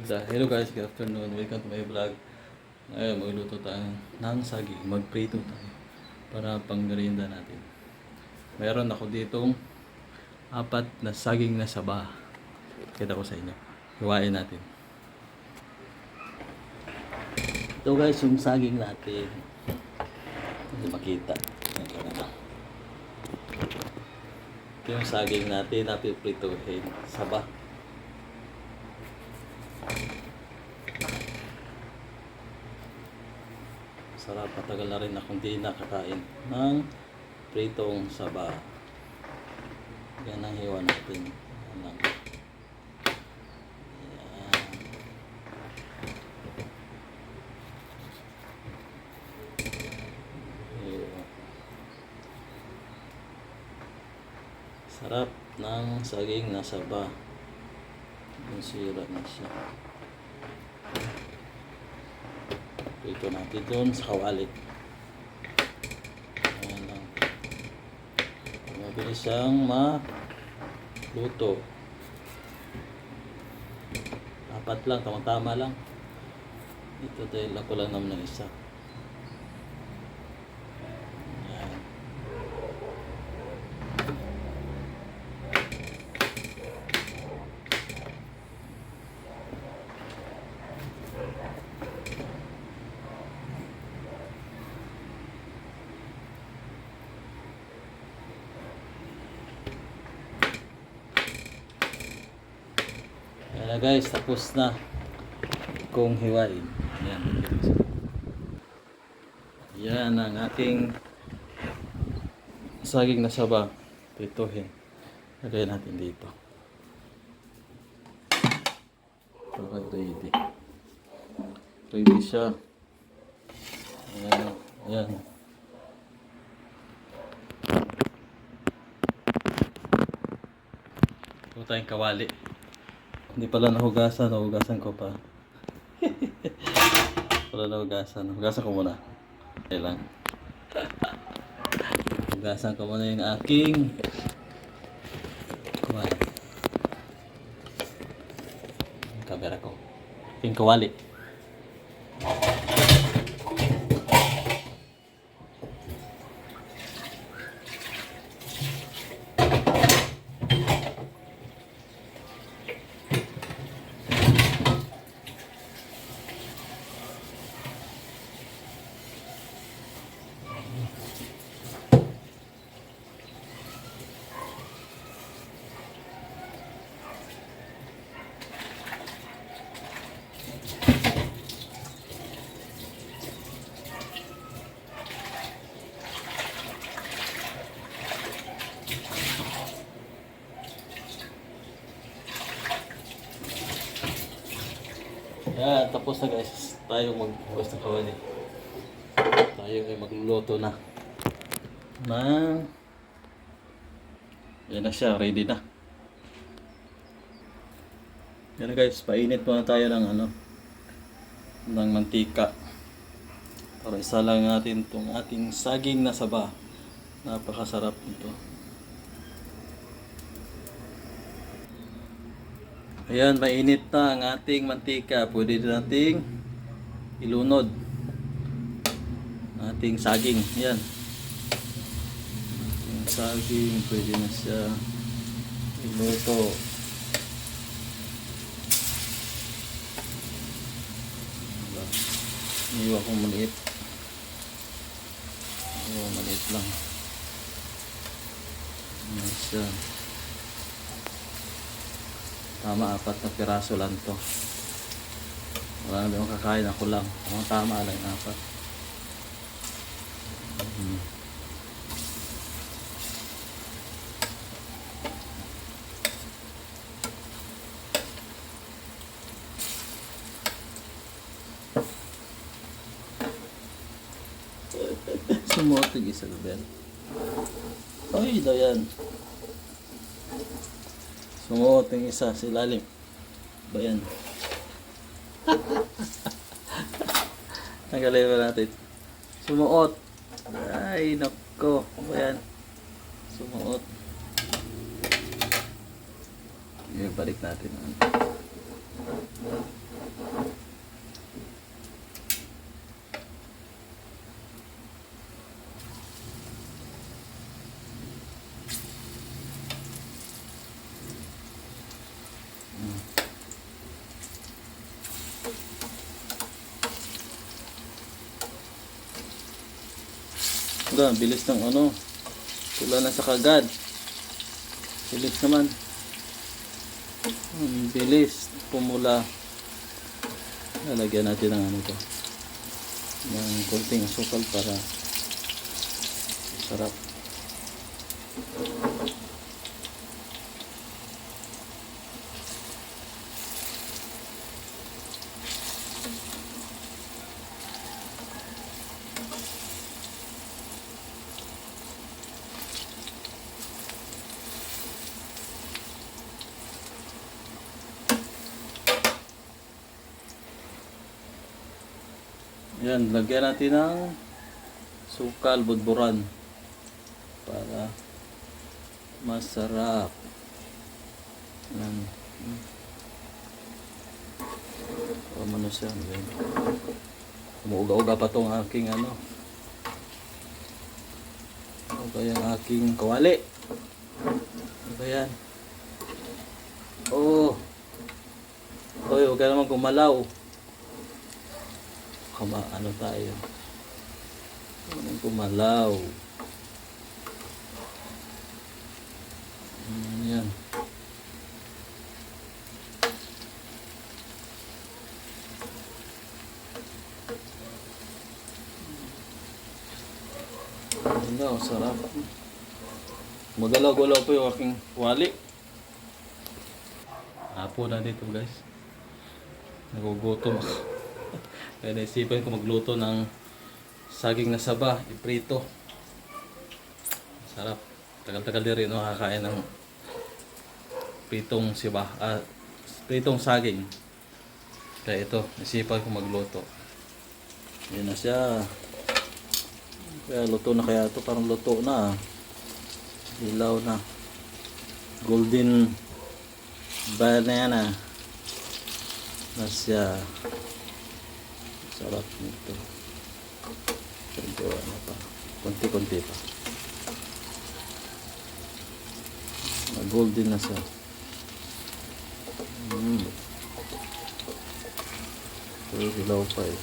Hello guys, good afternoon. Welcome to my vlog. Ngayon, magluto tayo ng saging. Magprito tayo para pang merienda natin. Mayroon ako ditong 4 na saging na saba. Kita ko sa inyo. Hiwain natin. Ito guys, yung saging natin. Hindi makita. Ito yung saging natin na piprituhin. Saba. Sarap, patagal na rin akong di nakakain ng pritong saba. Yan ang hiwa natin. Yan lang. Yan. Sarap ng saging na saba. Masira na siya. Ito natin doon sa kawali. Ayan lang. Mabilis siyang maluto. 4 lang, tama-tama lang. Ito dahil ako lang naman ng isa. Ayan. Ayan na guys, tapos na kung hiwain. Ayan. Yan ang ating saging na saba. Prituhin. Lagay natin dito. Okay, ready. Ready siya. Ayan. Ayan. Ito tayong kawali. Hindi pala nahugasan ko pa. Pala nahugasan. Hugasan ko muna. Okay lang. Hugasan ko muna yung aking kawali. Yung camera ko. Aking kawali. Yan, tapos na guys. Tayo magbukas ng kawali. Tayo ay magluluto na. Yan na siya, ready na. Yan na guys, painit muna tayo ng ng mantika. Para isa lang natin itong ating saging na saba. Napakasarap nito. Ayan, mainit na ang ating mantika. Pwede nating ilunod ating saging. Ayan. Ating saging, pwede na siya iluto. Iniwa kong maliit. Maliit lang. Ayan siya. Tama, 4 na piraso lang to. Wala na akong kakain, ako lang. Tama lang 4. Sumuot yung isa, Ben. Ay, daw yan. Sumuot yung isa sa ilalim. Ba yan? Tanggalin ba natin? Sumuot. Ay, nako. Ba yan? Sumuot. Balik natin. bongga. Bilis ng ano. Tula na sa kagad. Bilis naman. Bilis. Pumula. Lalagyan natin ng ano to. Ng konting asukal para sarap. Yan, lagyan natin ng sukal, budburan para masarap. Yan. Ano siya? Yan. Umuuga-uga pa tong aking ano. Ano ba yung aking kawali? Ano ba yan? Oh! Hoy, huwag ka naman gumalaw. Ano tayo? Anong kumalaw? Yan. Ang sarap. Magalaw-galaw po yung aking wali. Apo na dito guys. Nagugutom ako. Kaya naisipan ko magluto ng saging na saba, iprito. Sarap. Tagal-tagal din rin nakakain ng pritong siba, pritong saging. Kaya ito, naisipan ko magluto. Yan na siya. Kaya luto na kaya ito, parang luto na. Dilaw na. Golden banana. Na siya. Sarap nito. Pero ano pa. Konti-konti pa. Golden na siya. Pero hilaw pa eh.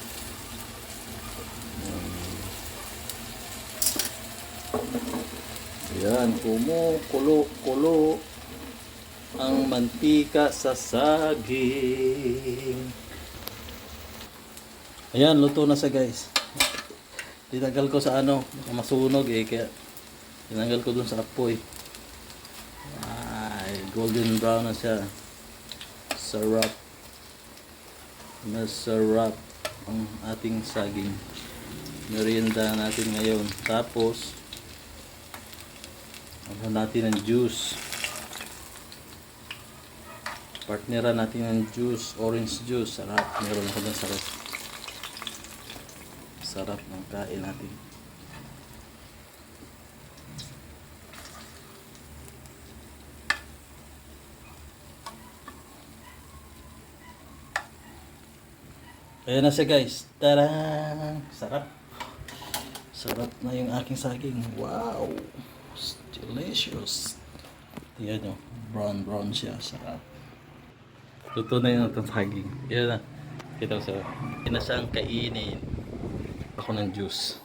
Yan. Kumukulo-kulo ang mantika sa saging. Ayan, luto na siya guys. Tinanggal ko sa ano, masunog eh, kaya tinanggal ko dun sa apoy. Ay, golden brown na siya. Sarap. Masarap ang ating saging. Merienda natin ngayon. Tapos, ano natin ng juice. Partneran natin ng juice, orange juice. Sarap. Meron ako dun sa rest. Sarap ng kain natin. Ayan na siya guys. Tada! Sarap. Sarap na yung aking saging. Wow! It's delicious. Tingnan nyo. Brown siya. Sarap. Luto na yun itong saging. Yan na. Kita ko sa ina siyang kainin. Ako ng juice.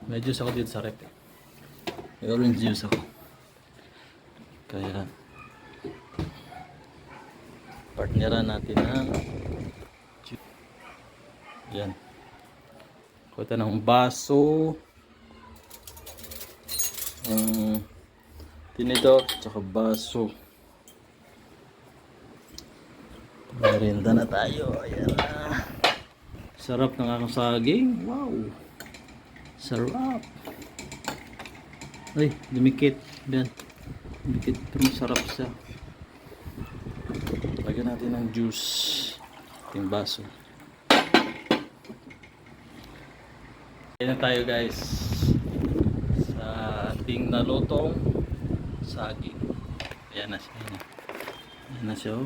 May juice ako dito sa rep. May orange juice ako. Kaya partneran natin ng juice. Yan. Kuha ng baso. Tinidor. Tsaka baso. Merienda na tayo. Ayan na. Sarap ng aking saging. Wow. Sarap. Ay, dumikit. Yan. Dumikit. Pero masarap siya. Lagyan natin ng juice. Yung baso. Ayan na tayo guys. Sa ating nalutong saging. Ayan na siya. Ayan na siya.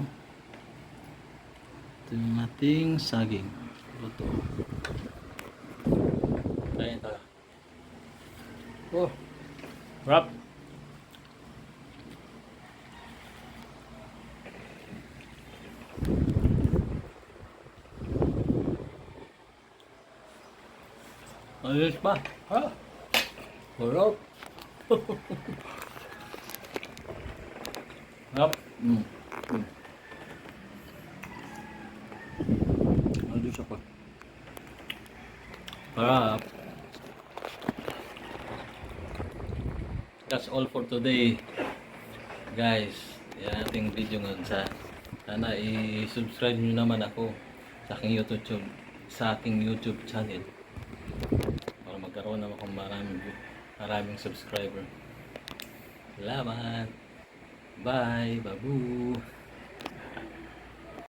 Ito yung ating saging. Luto. Ayan tayo. Oh. Wrap. Ayos pa. Ha? Sarap. Sarap. Ano siya pa? Sarap. That's all for today. Guys, yan ating video ngayon sana i-subscribe nyo naman ako sa aking YouTube channel para magkaroon naman akong maraming subscriber. Salamat. Bye, babu.